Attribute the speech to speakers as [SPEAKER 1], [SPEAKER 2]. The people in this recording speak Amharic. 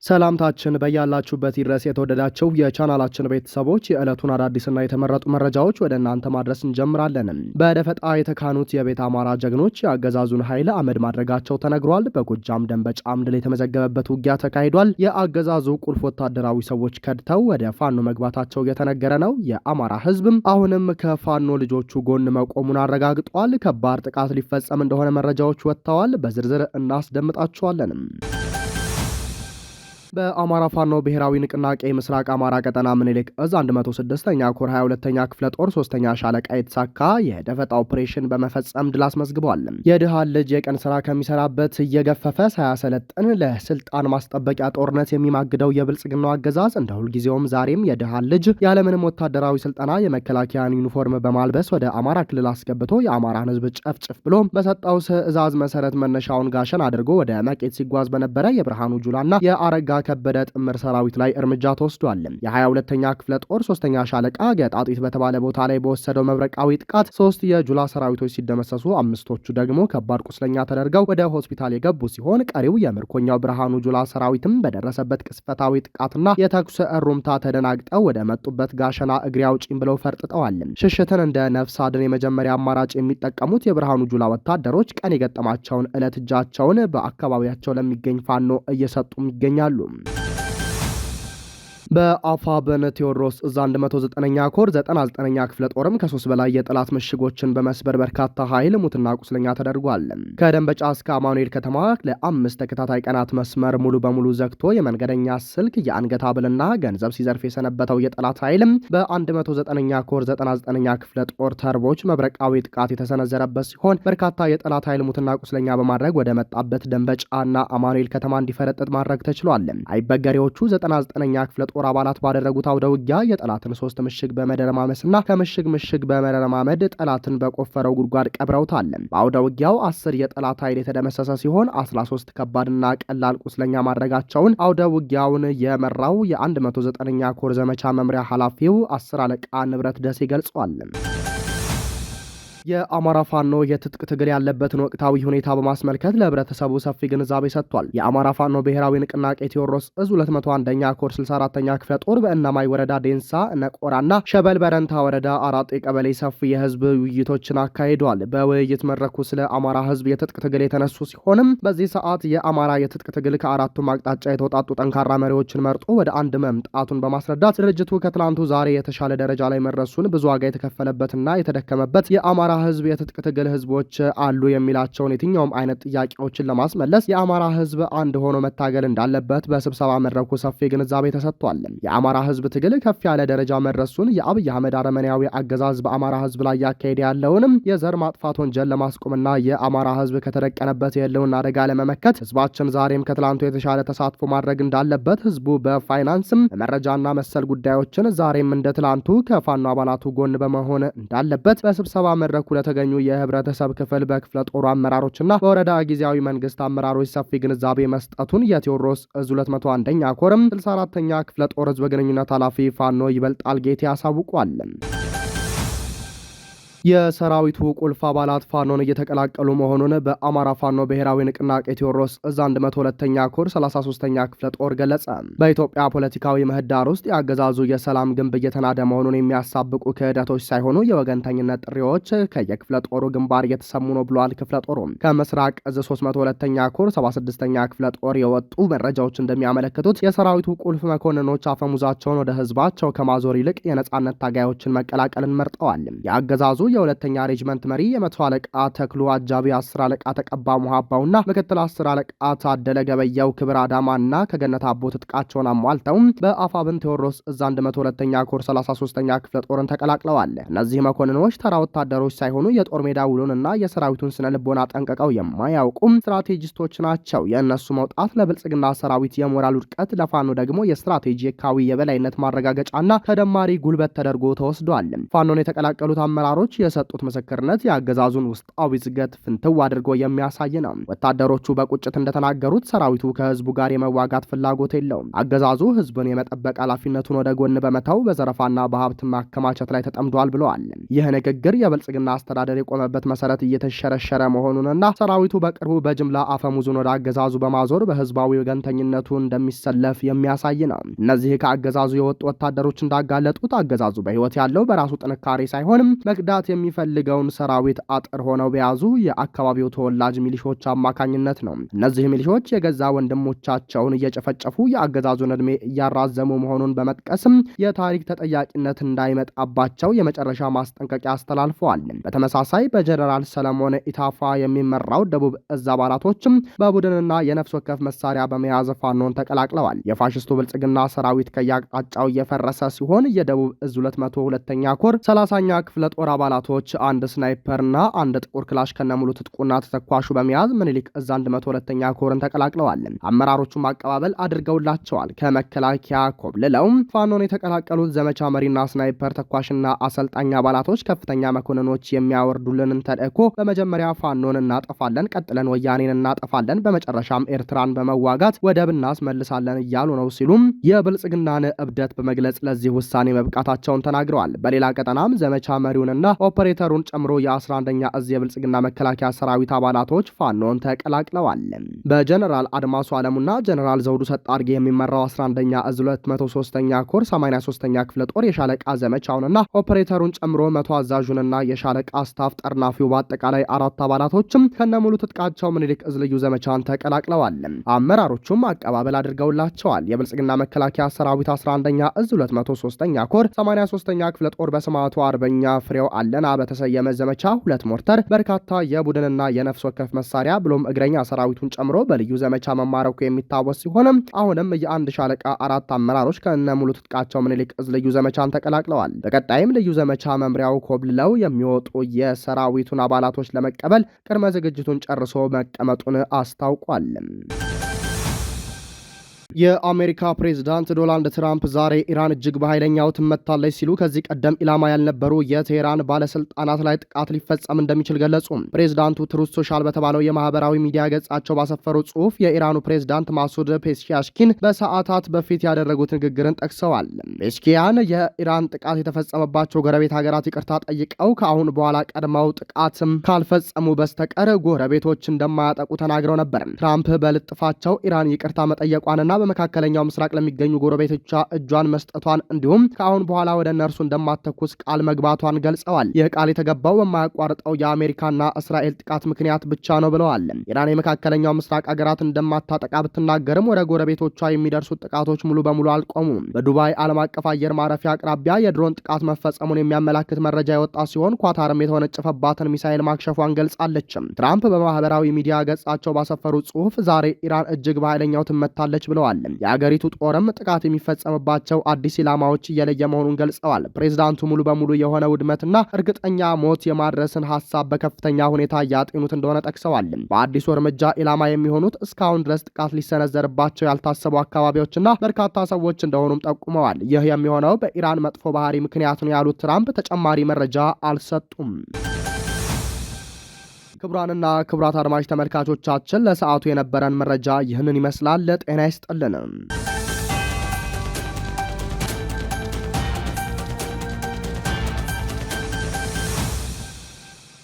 [SPEAKER 1] ሰላምታችን በያላችሁበት ይድረስ የተወደዳችሁ የቻናላችን ቤተሰቦች የዕለቱን አዳዲስና የተመረጡ መረጃዎች ወደ እናንተ ማድረስ እንጀምራለን። በደፈጣ የተካኑት የቤተ አማራ ጀግኖች የአገዛዙን ኃይል አመድ ማድረጋቸው ተነግሯል። በጎጃም ደንበጫ አምድ ላይ የተመዘገበበት ውጊያ ተካሂዷል። የአገዛዙ ቁልፍ ወታደራዊ ሰዎች ከድተው ወደ ፋኖ መግባታቸው እየተነገረ ነው። የአማራ ህዝብም አሁንም ከፋኖ ልጆቹ ጎን መቆሙን አረጋግጧል። ከባድ ጥቃት ሊፈጸም እንደሆነ መረጃዎች ወጥተዋል። በዝርዝር እናስደምጣችኋለን። በአማራ ፋኖ ብሔራዊ ንቅናቄ ምስራቅ አማራ ቀጠና ምኒልክ እዝ 106ኛ ኮር 22ኛ ክፍለ ጦር 3ኛ ሻለቃ የተሳካ የደፈጣ ኦፕሬሽን በመፈጸም ድል አስመዝግቧል። የድሃን ልጅ የቀን ስራ ከሚሰራበት እየገፈፈ ሳያሰለጥን ለስልጣን ማስጠበቂያ ጦርነት የሚማግደው የብልጽግናው አገዛዝ እንደ ሁልጊዜውም ዛሬም የድሃን ልጅ ያለምንም ወታደራዊ ስልጠና የመከላከያን ዩኒፎርም በማልበስ ወደ አማራ ክልል አስገብቶ የአማራን ህዝብ ጨፍጭፍ ብሎ በሰጠው ትዕዛዝ መሰረት መነሻውን ጋሸን አድርጎ ወደ መቄት ሲጓዝ በነበረ የብርሃኑ ጁላና የአረጋ ከበደ ጥምር ሰራዊት ላይ እርምጃ ተወስዷል። የ22ኛ ክፍለ ጦር 3ኛ ሻለቃ ገጣጢት በተባለ ቦታ ላይ በወሰደው መብረቃዊ ጥቃት 3 የጁላ ሰራዊቶች ሲደመሰሱ 5ቶቹ ደግሞ ከባድ ቁስለኛ ተደርገው ወደ ሆስፒታል የገቡ ሲሆን ቀሪው የምርኮኛው ብርሃኑ ጁላ ሰራዊትም በደረሰበት ቅስፈታዊ ጥቃትና የተኩስ እሩምታ ተደናግጠው ወደ መጡበት ጋሸና እግሬ አውጪኝ ብለው ፈርጥጠዋል። ሽሽትን እንደ ነፍስ አድን የመጀመሪያ አማራጭ የሚጠቀሙት የብርሃኑ ጁላ ወታደሮች ቀን የገጠማቸውን ዕለት እጃቸውን በአካባቢያቸው ለሚገኝ ፋኖ እየሰጡም ይገኛሉ። በአፋብኃ ቴዎድሮስ እዝ 109ኛ ኮር 99ኛ ክፍለ ጦርም ከ3 በላይ የጠላት ምሽጎችን በመስበር በርካታ ኃይል ሙትና ቁስለኛ ተደርጓል። ከደንበጫ እስከ አማኑኤል ከተማ ለ5 ተከታታይ ቀናት መስመር ሙሉ በሙሉ ዘግቶ የመንገደኛ ስልክ የአንገት ሐብልና ገንዘብ ሲዘርፍ የሰነበተው የጠላት ኃይል በ109ኛ ኮር 99ኛ ክፍለ ጦር ተርቦች መብረቃዊ ጥቃት የተሰነዘረበት ሲሆን በርካታ የጠላት ኃይል ሙትና ቁስለኛ በማድረግ ወደ መጣበት ደንበጫና አማኑኤል ከተማ እንዲፈረጥጥ ማድረግ ተችሏል። አይበገሬዎቹ 99ኛ ክፍለ ጦር አባላት ባደረጉት አውደ ውጊያ የጠላትን 3 ምሽግ በመደረማመስና ከምሽግ ምሽግ በመደረማመድ ጠላትን በቆፈረው ጉድጓድ ቀብረውታል። በአውደ ውጊያው 10 የጠላት ኃይል የተደመሰሰ ሲሆን 13 ከባድና ቀላል ቁስለኛ ማድረጋቸውን አውደ ውጊያውን የመራው የ109ኛ ኮር ዘመቻ መምሪያ ኃላፊው 10 አለቃ ንብረት ደሴ ገልጿል። የአማራ ፋኖ የትጥቅ ትግል ያለበትን ወቅታዊ ሁኔታ በማስመልከት ለህብረተሰቡ ሰፊ ግንዛቤ ሰጥቷል። የአማራ ፋኖ ብሔራዊ ንቅናቄ ቴዎድሮስ እዝ 201ኛ ኮር 64ኛ ክፍለ ጦር በእናማይ ወረዳ ዴንሳ ነቆራና ሸበል በረንታ ወረዳ አራጤ ቀበሌ ሰፊ የህዝብ ውይይቶችን አካሂዷል። በውይይት መድረኩ ስለ አማራ ህዝብ የትጥቅ ትግል የተነሱ ሲሆንም በዚህ ሰዓት የአማራ የትጥቅ ትግል ከአራቱም አቅጣጫ የተውጣጡ ጠንካራ መሪዎችን መርጦ ወደ አንድ መምጣቱን በማስረዳት ድርጅቱ ከትላንቱ ዛሬ የተሻለ ደረጃ ላይ መድረሱን ብዙ ዋጋ የተከፈለበትና የተደከመበት የአማራ ህዝብ የትጥቅ ትግል ህዝቦች አሉ የሚላቸውን የትኛውም አይነት ጥያቄዎችን ለማስመለስ የአማራ ህዝብ አንድ ሆኖ መታገል እንዳለበት በስብሰባ መድረኩ ሰፊ ግንዛቤ ተሰጥቷል። የአማራ ህዝብ ትግል ከፍ ያለ ደረጃ መድረሱን የአብይ አህመድ አረመኔያዊ አገዛዝ በአማራ ህዝብ ላይ ያካሄደ ያለውንም የዘር ማጥፋት ወንጀል ለማስቆምና የአማራ ህዝብ ከተደቀነበት የህልውና አደጋ ለመመከት ህዝባችን ዛሬም ከትላንቱ የተሻለ ተሳትፎ ማድረግ እንዳለበት ህዝቡ በፋይናንስም በመረጃና መሰል ጉዳዮችን ዛሬም እንደ ትላንቱ ከፋኖ አባላቱ ጎን በመሆን እንዳለበት በስብሰባ መድረኩ ለተገኙ የህብረተሰብ ክፍል በክፍለ ጦሩ አመራሮችና በወረዳ ጊዜያዊ መንግስት አመራሮች ሰፊ ግንዛቤ መስጠቱን የቴዎድሮስ እዝ 201ኛ ኮርም 64ኛ ክፍለ ጦር ህዝብ ግንኙነት ኃላፊ ፋኖ ይበልጣል ጌቴ ያሳውቋል። የሰራዊቱ ቁልፍ አባላት ፋኖን እየተቀላቀሉ መሆኑን በአማራ ፋኖ ብሔራዊ ንቅናቄ ቴዎድሮስ እዝ 102ኛ ኮር 33ኛ ክፍለ ጦር ገለጸ። በኢትዮጵያ ፖለቲካዊ ምህዳር ውስጥ የአገዛዙ የሰላም ግንብ እየተናደ መሆኑን የሚያሳብቁ ክህደቶች ሳይሆኑ የወገንተኝነት ጥሪዎች ከየክፍለ ጦሩ ግንባር እየተሰሙ ነው ብሏል። ክፍለ ጦሩ ከምስራቅ እዝ 302ኛ ኮር 76ኛ ክፍለ ጦር የወጡ መረጃዎች እንደሚያመለክቱት የሰራዊቱ ቁልፍ መኮንኖች አፈሙዛቸውን ወደ ህዝባቸው ከማዞር ይልቅ የነጻነት ታጋዮችን መቀላቀልን መርጠዋል። የአገዛዙ የሁለተኛ ሬጅመንት መሪ የመቶ አለቃ ተክሉ አጃቢ 10 አለቃ ተቀባ ሙሃባውና ምክትል 10 አለቃ ታደለ ገበያው ክብር አዳማና ከገነት አቦ ትጥቃቸውን አሟልተው በአፋብኃ ቴዎድሮስ እዝ 102ኛ ኮር 33ኛ ክፍለ ጦርን ተቀላቅለዋል። እነዚህ መኮንኖች ተራ ወታደሮች ሳይሆኑ የጦር ሜዳ ውሎንና የሰራዊቱን ስነ ልቦና ጠንቅቀው የማያውቁ ስትራቴጂስቶች ናቸው። የእነሱ መውጣት ለብልጽግና ሰራዊት የሞራል ውድቀት፣ ለፋኖ ደግሞ የስትራቴጂካዊ የበላይነት ማረጋገጫና ተደማሪ ጉልበት ተደርጎ ተወስዷል። ፋኖን የተቀላቀሉት አመራሮች የሰጡት ምስክርነት የአገዛዙን ውስጣዊ ዝገት ፍንትው አድርጎ የሚያሳይ ነው። ወታደሮቹ በቁጭት እንደተናገሩት ሰራዊቱ ከህዝቡ ጋር የመዋጋት ፍላጎት የለውም። አገዛዙ ህዝብን የመጠበቅ ኃላፊነቱን ወደ ጎን በመተው በዘረፋና በሀብት ማከማቸት ላይ ተጠምዷል ብለዋል። ይህ ንግግር የብልጽግና አስተዳደር የቆመበት መሰረት እየተሸረሸረ መሆኑንና ሰራዊቱ በቅርቡ በጅምላ አፈሙዙን ወደ አገዛዙ በማዞር በህዝባዊ ወገንተኝነቱ እንደሚሰለፍ የሚያሳይ ነው። እነዚህ ከአገዛዙ የወጡ ወታደሮች እንዳጋለጡት አገዛዙ በህይወት ያለው በራሱ ጥንካሬ ሳይሆንም መክዳት የሚፈልገውን ሰራዊት አጥር ሆነው በያዙ የአካባቢው ተወላጅ ሚሊሾች አማካኝነት ነው። እነዚህ ሚሊሾች የገዛ ወንድሞቻቸውን እየጨፈጨፉ የአገዛዙን ዕድሜ እያራዘሙ መሆኑን በመጥቀስም የታሪክ ተጠያቂነት እንዳይመጣባቸው የመጨረሻ ማስጠንቀቂያ አስተላልፈዋል። በተመሳሳይ በጀነራል ሰለሞን ኢታፋ የሚመራው ደቡብ እዝ አባላቶችም በቡድንና የነፍስ ወከፍ መሳሪያ በመያዝ ፋኖን ተቀላቅለዋል። የፋሽስቱ ብልጽግና ሰራዊት ከያቅጣጫው እየፈረሰ ሲሆን የደቡብ እዝ 202ኛ ኮር 30ኛ ክፍለ ጦር አባላቶች አንድ ስናይፐርና አንድ ጥቁር ክላሽ ከነሙሉ ትጥቁና ተተኳሹ በመያዝ ምኒልክ እዝ 102ኛ ኮርን ተቀላቅለዋል። አመራሮቹም አቀባበል አድርገውላቸዋል። ከመከላከያ ኮብልለው ፋኖን የተቀላቀሉት ዘመቻ መሪና ስናይፐር ተኳሽና አሰልጣኝ አባላቶች ከፍተኛ መኮንኖች የሚያወርዱልንን ተልእኮ በመጀመሪያ ፋኖን እናጠፋለን፣ ቀጥለን ወያኔን እናጠፋለን፣ በመጨረሻም ኤርትራን በመዋጋት ወደብ እናስመልሳለን እያሉ ነው ሲሉም የብልጽግናን እብደት በመግለጽ ለዚህ ውሳኔ መብቃታቸውን ተናግረዋል። በሌላ ቀጠናም ዘመቻ መሪውንና ኦፐሬተሩን ጨምሮ የ11ኛ እዝ የብልጽግና መከላከያ ሰራዊት አባላቶች ፋኖን ተቀላቅለዋል። በጀነራል አድማሱ አለሙና ጀነራል ዘውዱ ሰጣርጌ የሚመራው 11ኛ እዝ 203ኛ ኮር 83ኛ ክፍለ ጦር የሻለቃ ዘመቻውንና ኦፐሬተሩን ጨምሮ መቶ አዛዡንና የሻለቃ ስታፍ ጠርናፊው በአጠቃላይ 4 አባላቶችም ከነሙሉ ትጥቃቸው ምኒልክ እዝ ልዩ ዘመቻን ተቀላቅለዋል። አመራሮቹም አቀባበል አድርገውላቸዋል። የብልጽግና መከላከያ ሰራዊት 11ኛ እዝ 203ኛ ኮር 83ኛ ክፍለ ጦር በሰማዕቱ አርበኛ ፍሬው አለና በተሰየመ ዘመቻ 2 ሞርተር፣ በርካታ የቡድንና የነፍስ ወከፍ መሳሪያ ብሎም እግረኛ ሰራዊቱን ጨምሮ በልዩ ዘመቻ መማረኩ የሚታወስ ሲሆንም አሁንም የአንድ ሻለቃ 4 አመራሮች ከነሙሉ ትጥቃቸው ምኒልክ እዝ ልዩ ዘመቻን ተቀላቅለዋል። በቀጣይም ልዩ ዘመቻ መምሪያው ኮብልለው የሚወጡ የሰራዊቱን አባላቶች ለመቀበል ቅድመ ዝግጅቱን ጨርሶ መቀመጡን አስታውቋል። የአሜሪካ ፕሬዝዳንት ዶናልድ ትራምፕ ዛሬ ኢራን እጅግ በኃይለኛው ትመታለች ሲሉ ከዚህ ቀደም ኢላማ ያልነበሩ የቴህራን ባለስልጣናት ላይ ጥቃት ሊፈጸም እንደሚችል ገለጹ። ፕሬዝዳንቱ ትሩዝ ሶሻል በተባለው የማህበራዊ ሚዲያ ገጻቸው ባሰፈሩ ጽሑፍ የኢራኑ ፕሬዝዳንት ማሱድ ፔስኪያሽኪን በሰዓታት በፊት ያደረጉት ንግግርን ጠቅሰዋል። ፔስኪያን የኢራን ጥቃት የተፈጸመባቸው ጎረቤት ሀገራት ይቅርታ ጠይቀው ከአሁን በኋላ ቀድመው ጥቃትም ካልፈጸሙ በስተቀር ጎረቤቶች እንደማያጠቁ ተናግረው ነበር። ትራምፕ በልጥፋቸው ኢራን ይቅርታ መጠየቋንና በመካከለኛው ምስራቅ ለሚገኙ ጎረቤቶቿ እጇን መስጠቷን እንዲሁም ከአሁን በኋላ ወደ እነርሱ እንደማተኩስ ቃል መግባቷን ገልጸዋል። ይህ ቃል የተገባው በማያቋርጠው የአሜሪካና እስራኤል ጥቃት ምክንያት ብቻ ነው ብለዋል። ኢራን የመካከለኛው ምስራቅ ሀገራት እንደማታጠቃ ብትናገርም ወደ ጎረቤቶቿ የሚደርሱት ጥቃቶች ሙሉ በሙሉ አልቆሙም። በዱባይ ዓለም አቀፍ አየር ማረፊያ አቅራቢያ የድሮን ጥቃት መፈጸሙን የሚያመላክት መረጃ የወጣ ሲሆን ኳታርም የተወነጨፈባትን ሚሳኤል ማክሸፏን ገልጻለች። ትራምፕ በማህበራዊ ሚዲያ ገጻቸው ባሰፈሩ ጽሑፍ ዛሬ ኢራን እጅግ በኃይለኛው ትመታለች ብለዋል። የአገሪቱ ጦርም ጥቃት የሚፈጸምባቸው አዲስ ኢላማዎች እየለየ መሆኑን ገልጸዋል። ፕሬዝዳንቱ ሙሉ በሙሉ የሆነ ውድመትና እርግጠኛ ሞት የማድረስን ሀሳብ በከፍተኛ ሁኔታ እያጤኑት እንደሆነ ጠቅሰዋል። በአዲሱ እርምጃ ኢላማ የሚሆኑት እስካሁን ድረስ ጥቃት ሊሰነዘርባቸው ያልታሰቡ አካባቢዎችና በርካታ ሰዎች እንደሆኑም ጠቁመዋል። ይህ የሚሆነው በኢራን መጥፎ ባህሪ ምክንያት ነው ያሉት ትራምፕ ተጨማሪ መረጃ አልሰጡም። ክቡራንና ክቡራት አድማጭ ተመልካቾቻችን ለሰዓቱ የነበረን መረጃ ይህንን ይመስላል። ጤና ይስጥልን።